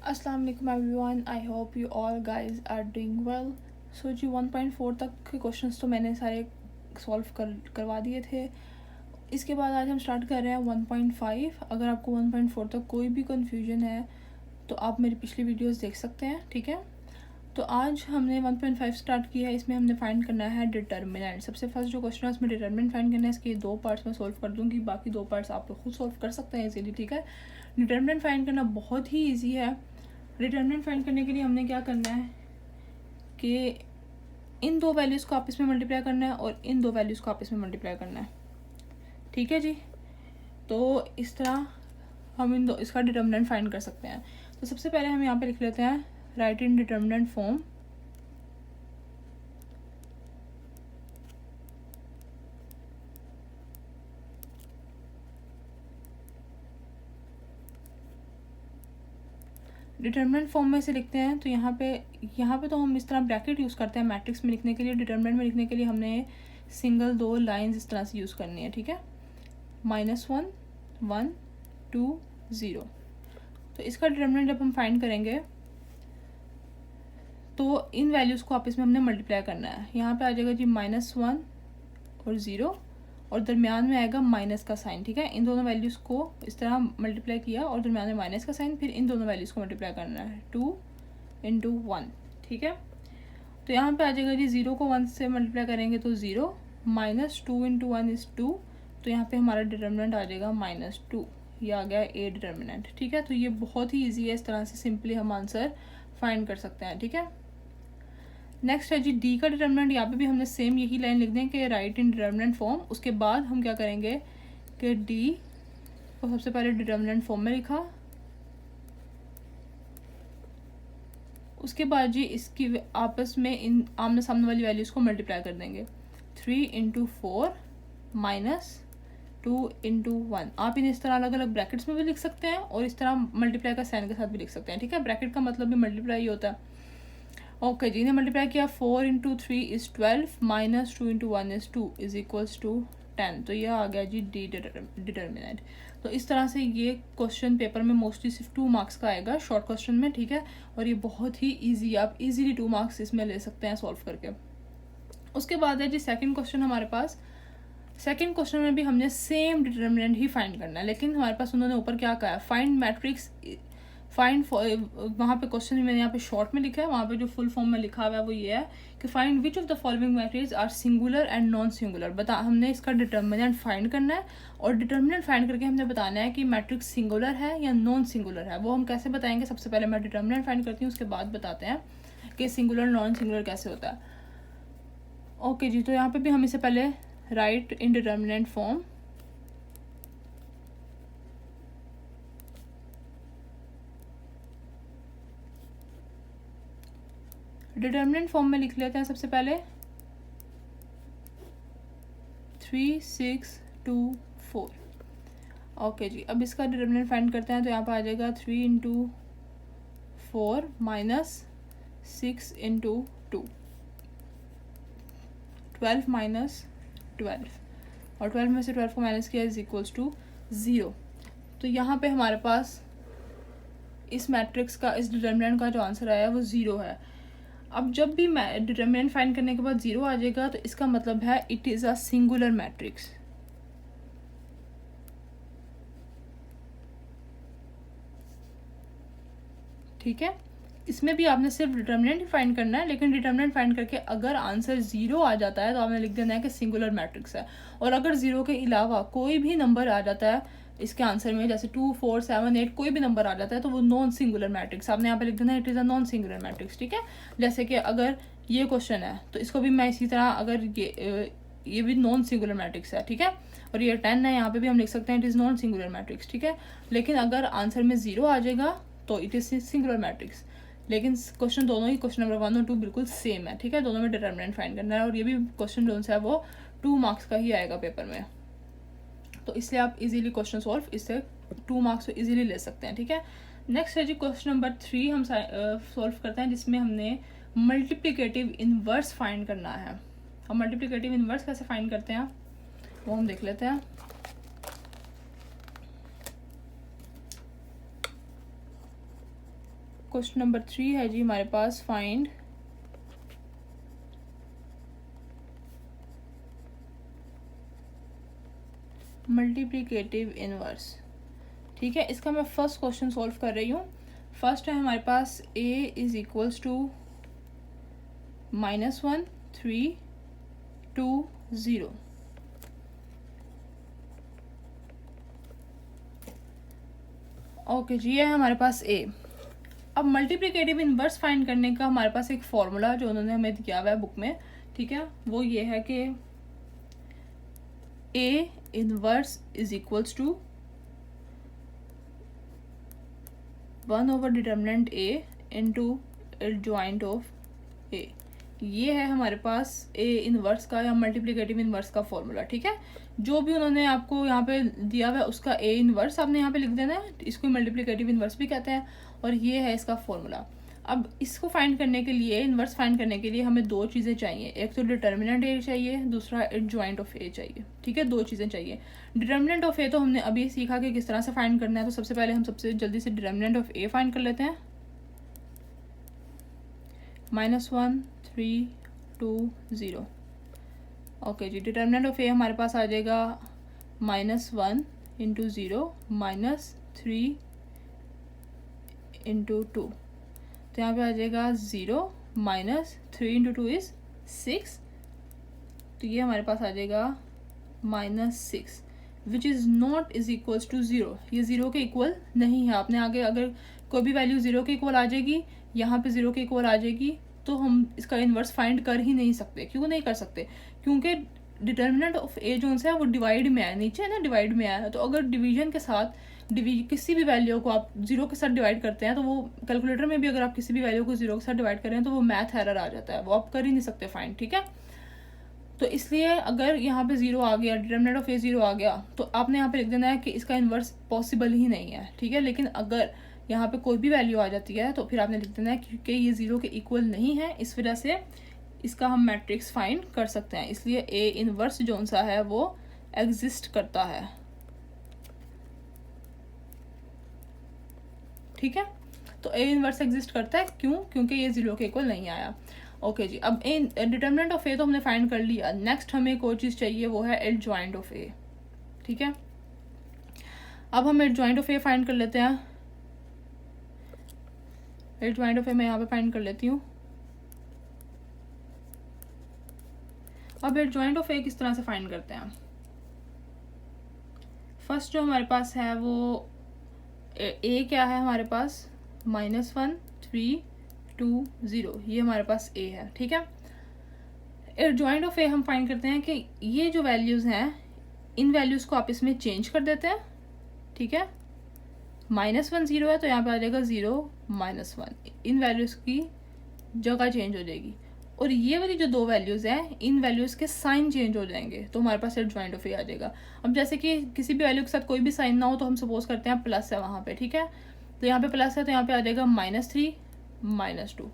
अस्सलाम वालेकुम everyone, I hope you all guys are doing well. So जी 1.4 तक के क्वेश्चंस तो मैंने सारे सॉल्व करवा दिए थे। इसके बाद आज हम स्टार्ट कर रहे हैं 1.5। अगर आपको 1.4 तक कोई भी कन्फ्यूजन है तो आप मेरी पिछली वीडियोस देख सकते हैं, ठीक है। तो आज हमने 1.5 स्टार्ट किया है। इसमें हमने फाइंड करना है डिटर्मिनेंट। सबसे फर्स्ट जो क्वेश्चन है उसमें डिटर्मिनेंट फाइंड करना है। इसके दो पार्ट्स में सॉल्व कर दूँगी, बाकी दो पार्ट्स आप लोग खुद सॉल्व कर सकते हैं इजीली, ठीक है। डिटर्मिनेंट फाइंड करना बहुत ही ईजी है। डिटर्मिनेंट फाइंड करने के लिए हमने क्या करना है कि इन दो वैल्यूज़ को आपस में मल्टीप्लाई करना है और इन दो वैल्यूज़ को आपस में मल्टीप्लाई करना है, ठीक है जी। तो इस तरह हम इन दो इसका डिटर्मिनेंट फाइंड कर सकते हैं। तो सबसे पहले हम यहाँ पे लिख लेते हैं राइट इन डिटर्मिनेंट फॉर्म। डिटर्मिनेंट फॉर्म में से लिखते हैं तो यहाँ पे तो हम इस तरह ब्रैकेट यूज़ करते हैं मैट्रिक्स में लिखने के लिए। डिटर्मिनेंट में लिखने के लिए हमने सिंगल दो लाइंस इस तरह से यूज़ करनी है, ठीक है। -1 1 2 0। तो इसका डिटर्मिनेंट जब हम फाइंड करेंगे तो इन वैल्यूज़ को आपस में हमने मल्टीप्लाई करना है। यहाँ पे आ जाएगा जी -1 और 0 और दरमियान में आएगा माइनस का साइन, ठीक है। इन दोनों वैल्यूज़ को इस तरह मल्टीप्लाई किया और दरमियान में माइनस का साइन, फिर इन दोनों वैल्यूज़ को मल्टीप्लाई करना है 2 × 1, ठीक है। तो यहाँ पे आ जाएगा जी 0 को 1 से मल्टीप्लाई करेंगे तो 0, -2 × 1 = 2। तो यहाँ पे हमारा डिटर्मिनेंट आ जाएगा -2। ये आ गया ए डिटर्मिनेंट, ठीक है। तो ये बहुत ही ईजी है, इस तरह से सिंपली हम आंसर फाइंड कर सकते हैं, ठीक है। नेक्स्ट है जी डी का डिटर्मिनेंट। यहाँ पे भी हमने सेम यही लाइन लिख दें कि राइट इन डिटर्मिनेंट फॉर्म। उसके बाद हम क्या करेंगे कि डी को सबसे पहले डिटर्मिनेंट फॉर्म में लिखा, उसके बाद जी इसकी आपस में इन आमने सामने वाली वैल्यूज़ को मल्टीप्लाई कर देंगे। 3 × 4 -2 × 1। आप इन्हें इस तरह अलग अलग ब्रैकेट्स में भी लिख सकते हैं और इस तरह मल्टीप्लाई का साइन के साथ भी लिख सकते हैं, ठीक है। ब्रैकेट का मतलब भी मल्टीप्लाई ही होता है। ओके जी, ने मल्टीप्लाई किया 4 × 3 = 12, -2 × 1 = 2 = 10। तो यह आ गया जी डी डिटर्मिनेंट। तो इस तरह से ये क्वेश्चन पेपर में मोस्टली सिर्फ 2 मार्क्स का आएगा शॉर्ट क्वेश्चन में, ठीक है। और ये बहुत ही ईजी, आप इजीली 2 मार्क्स इसमें ले सकते हैं सॉल्व करके। उसके बाद है जी सेकंड क्वेश्चन हमारे पास। सेकंड क्वेश्चन में भी हमने सेम डिटर्मिनेंट ही फाइंड करना है, लेकिन हमारे पास उन्होंने ऊपर क्या कहा है, फाइंड मैट्रिक्स फाइंड। वहाँ पे क्वेश्चन मैंने यहाँ पे शॉर्ट में लिखा है, वहाँ पे जो फुल फॉर्म में लिखा हुआ है वो ये है कि find which of the following matrix are singular and non singular. हमने इसका डिटर्मिनेंट फाइंड करना है और डिटर्मिनेंट फाइंड करके हमने बताना है कि मैट्रिक्स सिंगुलर है या नॉन सिंगुलर है। वो हम कैसे बताएंगे, सबसे पहले मैं डिटर्मिनेंट फाइंड करती हूँ, उसके बाद बताते हैं कि सिंगुलर नॉन सिंगुलर कैसे होता है। ओके जी, तो यहाँ पे भी हम इसे पहले राइट इन डिटर्मिनेंट फॉर्म। डिटर्मिनेंट फॉर्म में लिख लेते हैं सबसे पहले 3 6 2 4। ओके जी, अब इसका डिटर्मिनेंट फाइंड करते हैं। तो यहाँ पर आ जाएगा 3 × 4 -6 × 2, 12 - 12 और 12 में से 12 को माइनस किया = 0। तो यहाँ पे हमारे पास इस मैट्रिक्स का, इस डिटर्मिनेंट का जो आंसर आया है वो 0 है। अब जब भी डिटर्मिनेंट फाइंड करने के बाद 0 आ जाएगा तो इसका मतलब है it is a singular matrix, ठीक है। इसमें भी आपने सिर्फ डिटर्मिनेंट ही फाइंड करना है, लेकिन डिटर्मिनेंट फाइंड करके अगर आंसर 0 आ जाता है तो आपने लिख देना है कि सिंगुलर मैट्रिक्स है। और अगर 0 के अलावा कोई भी नंबर आ जाता है इसके आंसर में, जैसे 2 4 7 8 कोई भी नंबर आ जाता है तो वो नॉन सिंगुलर मैट्रिक्स, आपने यहाँ पे लिख देना है it is a non singular matrix, ठीक है। जैसे कि अगर ये क्वेश्चन है तो इसको भी मैं इसी तरह, अगर ये भी नॉन सिंगुलर मैट्रिक्स है, ठीक है। और ये 10 है, यहाँ पे भी हम लिख सकते हैं it is non singular matrix, ठीक है। लेकिन अगर आंसर में 0 आ जाएगा तो इट इज़ सिंगुलर मैट्रिक्स। लेकिन क्वेश्चन दोनों ही, क्वेश्चन नंबर 1 और 2 बिल्कुल सेम है, ठीक है। दोनों में डिटर्मिनेंट फाइंड करना है और ये भी क्वेश्चन जो है वो 2 मार्क्स का ही आएगा पेपर में। तो इसलिए आप इजीली क्वेश्चन सॉल्व इससे 2 मार्क्स तो इजीली ले सकते हैं, ठीक है। नेक्स्ट है जी क्वेश्चन नंबर 3 हम सॉल्व करते हैं, जिसमें हमने मल्टीप्लिकेटिव इनवर्स फाइंड करना है। हम मल्टीप्लिकेटिव इनवर्स कैसे फाइंड करते हैं वो हम देख लेते हैं। क्वेश्चन नंबर 3 है जी हमारे पास, फाइंड मल्टीप्लिकेटिव इनवर्स। ठीक है, इसका मैं फर्स्ट क्वेश्चन सॉल्व कर रही हूँ। फर्स्ट है हमारे पास a is equals to -1 3 2 0। Okay जी, ये है हमारे पास a। अब मल्टीप्लिकेटिव इनवर्स फाइंड करने का हमारे पास एक फॉर्मूला जो उन्होंने हमें दिया हुआ है बुक में, ठीक है, वो ये है कि a inverse is equals to determinant a into adjoint of a। ये है हमारे पास a इनवर्स का या मल्टीप्लिकेटिव इनवर्स का फॉर्मूला। ठीक है, जो भी उन्होंने आपको यहाँ पे दिया हुआ है उसका a इनवर्स आपने यहाँ पे लिख देना है, इसको मल्टीप्लिकेटिव इनवर्स भी कहते हैं, और ये है इसका फॉर्मूला। अब इसको फाइंड करने के लिए, इनवर्स फाइंड करने के लिए हमें दो चीज़ें चाहिए, एक तो डिटर्मिनेंट a चाहिए, दूसरा एडजॉइंट ऑफ a चाहिए। ठीक है, दो चीज़ें चाहिए। डिटर्मिनेंट ऑफ a तो हमने अभी सीखा कि किस तरह से फाइंड करना है, तो सबसे पहले हम सबसे जल्दी से डिटर्मिनेंट ऑफ a फाइंड कर लेते हैं। -1 3 2 0। Okay ji, determinant of a हमारे पास आ जाएगा -1 इंटू 0 -3 इंटू 2। तो यहाँ पे आ जाएगा 0 -3 इंटू 2 इज 6। तो ये हमारे पास आ जाएगा -6 which is not is equals to 0। ये 0 के इक्वल नहीं है। आपने आगे अगर कोई भी वैल्यू 0 के इक्वल आ जाएगी, यहाँ पे 0 के इक्वल आ जाएगी, तो हम इसका इन्वर्स फाइंड कर ही नहीं सकते। क्यों नहीं कर सकते? क्योंकि डिटर्मिनेंट ऑफ a जो है वो डिवाइड में है, नीचे है ना, डिवाइड में है। तो अगर डिवीजन के साथ किसी भी वैल्यू को आप 0 के साथ डिवाइड करते हैं, तो वो कैलकुलेटर में भी अगर आप किसी भी वैल्यू को 0 के साथ डिवाइड करें तो वो मैथ एरर आ जाता है, वो आप कर ही नहीं सकते फाइंड। ठीक है, तो इसलिए अगर यहाँ पे 0 आ गया, डिटर्मिनेंट ऑफ a 0 आ गया, तो आपने यहाँ पे लिख देना है कि इसका इन्वर्स पॉसिबल ही नहीं है। ठीक है, लेकिन अगर यहाँ पे कोई भी वैल्यू आ जाती है तो फिर आपने लिख देना है क्योंकि ये 0 के इक्वल नहीं है, इस वजह से इसका हम मैट्रिक्स फाइंड कर सकते हैं। इसलिए a इनवर्स जो सा है वो एग्जिस्ट करता है। ठीक है, तो a इनवर्स एग्जिस्ट करता है। क्यों? क्योंकि ये 0 के इक्वल नहीं आया। ओके जी, अब डिटर्मिनेंट ऑफ a तो हमने फाइंड कर लिया। नेक्स्ट हमें एक और चीज़ चाहिए, वो है एडजॉइंट ऑफ a। ठीक है, अब हम एडजॉइंट ऑफ a फाइंड कर लेते हैं। एडजॉइंट ऑफ a मैं यहाँ पे फाइंड कर लेती हूँ। अब एडजॉइंट ऑफ a किस तरह से फाइंड करते हैं? फर्स्ट जो हमारे पास है वो a क्या है हमारे पास, -1 3 2 0, ये हमारे पास a है। ठीक है, एडजॉइंट ऑफ a हम फाइंड करते हैं कि ये जो वैल्यूज़ हैं, इन वैल्यूज़ को आप इसमें चेंज कर देते हैं। ठीक है, -1 0 है तो यहाँ पे आ जाएगा 0 -1, इन वैल्यूज़ की जगह चेंज हो जाएगी, और ये वाली जो दो वैल्यूज़ हैं, इन वैल्यूज़ के साइन चेंज हो जाएंगे, तो हमारे पास एडजॉइंट ऑफ a आ जाएगा। अब जैसे कि किसी भी वैल्यू के साथ कोई भी साइन ना हो, तो हम सपोज करते हैं प्लस है वहाँ पे। ठीक है, तो यहाँ पे प्लस है तो यहाँ पे आ जाएगा -3 -2,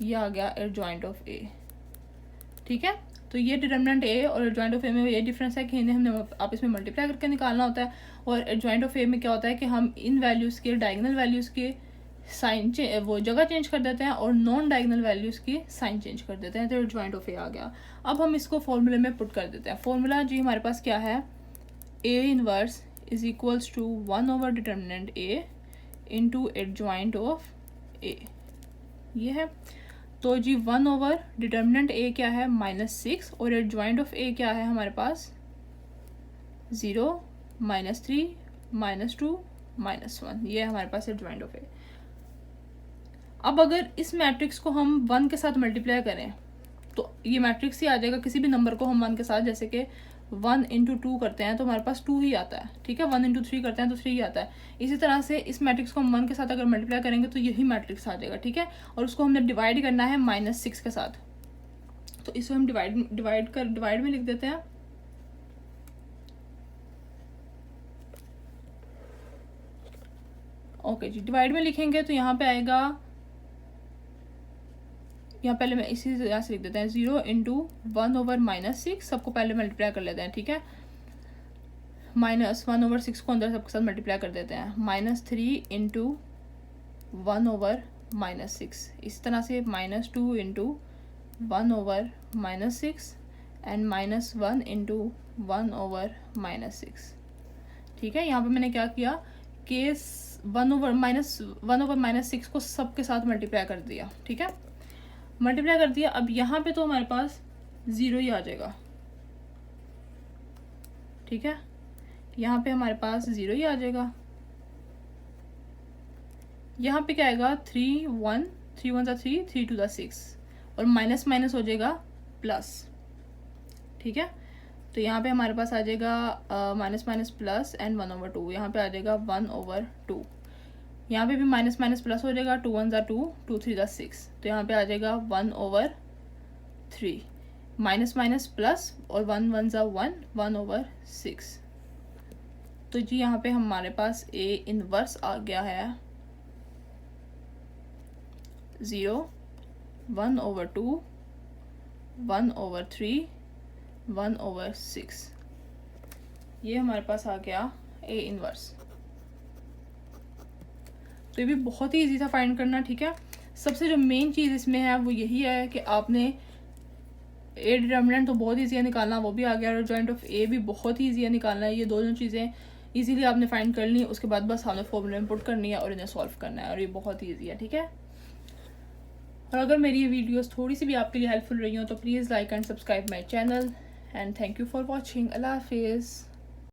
ये आ गया एडजॉइंट ऑफ a। ठीक है, तो ये डिटर्मिनेंट a और एडजॉइंट ऑफ a में ये डिफरेंस है कि इन्हें हमने आप इसमें मल्टीप्लाई करके निकालना होता है, और एडजॉइंट ऑफ a में क्या होता है कि हम इन वैल्यूज़ के, डायगोनल वैल्यूज़ के साइन वो जगह चेंज कर देते हैं और नॉन डायगोनल वैल्यूज़ की साइन चेंज कर देते हैं। तो एडजॉइंट ऑफ a आ गया। अब हम इसको फॉर्मूले में पुट कर देते हैं। फॉर्मूला जी हमारे पास क्या है, a inverse is equals to determinant a into adjoint of a, ये है। तो जी 1/डिटर्मिनेंट a क्या है, -6, और एडजॉइंट ऑफ a क्या है हमारे पास 0 -3 -2 -1, ये हमारे पास एडजॉइंट ऑफ a। अब अगर इस मैट्रिक्स को हम 1 के साथ मल्टीप्लाई करें तो ये मैट्रिक्स ही आ जाएगा। किसी भी नंबर को हम 1 के साथ, जैसे कि 1 × 2 करते हैं तो हमारे पास 2 ही आता है। ठीक है, 1 × 3 करते हैं तो 3 ही आता है। इसी तरह से इस मैट्रिक्स को हम 1 के साथ अगर मल्टीप्लाई करेंगे तो यही मैट्रिक्स आ जाएगा। ठीक है, और उसको हमने डिवाइड करना है -6 के साथ, तो इसको हम डिवाइड में लिख देते हैं। ओके जी, डिवाइड में लिखेंगे तो यहाँ पे आएगा, यहाँ पहले मैं इसी यहाँ से लिख देते हैं 0 × 1/6, सबको पहले मल्टीप्लाई कर लेते हैं। ठीक है, -1/6 को अंदर सबके साथ मल्टीप्लाई कर देते हैं। -3 × 1/-6। इस तरह से -2 × 1/-6 एंड -1 × 1/-6। ठीक है, यहाँ पे मैंने क्या किया कि 1/-6 को सब के साथ मल्टीप्लाई कर दिया। ठीक है, मल्टीप्लाई कर दिया। अब यहाँ पे तो हमारे पास 0 ही आ जाएगा। ठीक है, यहाँ पे हमारे पास 0 ही आ जाएगा। यहाँ पे क्या आएगा 3 1 3 1 3 3 2 6 और माइनस माइनस हो जाएगा प्लस। ठीक है, तो यहाँ पे हमारे पास आ जाएगा माइनस माइनस प्लस एंड 1/2। यहाँ पे आ जाएगा 1/2। यहाँ पे भी माइनस माइनस प्लस हो जाएगा, 2 1 2 2 3 6। तो यहाँ पे आ जाएगा 1/3 माइनस माइनस प्लस और 1 1 1 1/6। तो जी यहाँ पे हमारे पास A इनवर्स आ गया है 0 1/2 1/3 1/6। ये हमारे पास आ गया A इनवर्स। तो ये भी बहुत ही इजी था फाइंड करना। ठीक है, सबसे जो मेन चीज़ इसमें है वो यही है कि आपने A डिटर्मिनेंट तो बहुत ईजी है निकालना, वो भी आ गया, और जॉइंट ऑफ A भी बहुत ही ईजी है निकालना है। ये दोनों चीज़ें इजीली आपने फाइंड कर ली, उसके बाद बस आपने फॉर्मूला में पुट करनी है और इन्हें सॉल्व करना है, और ये बहुत ईजी है। ठीक है, और अगर मेरी ये वीडियोस थोड़ी सी भी आपके लिए हेल्पफुल रही हो तो please like and subscribe my channel and thank you for watching. अल्लाह हाफिज़।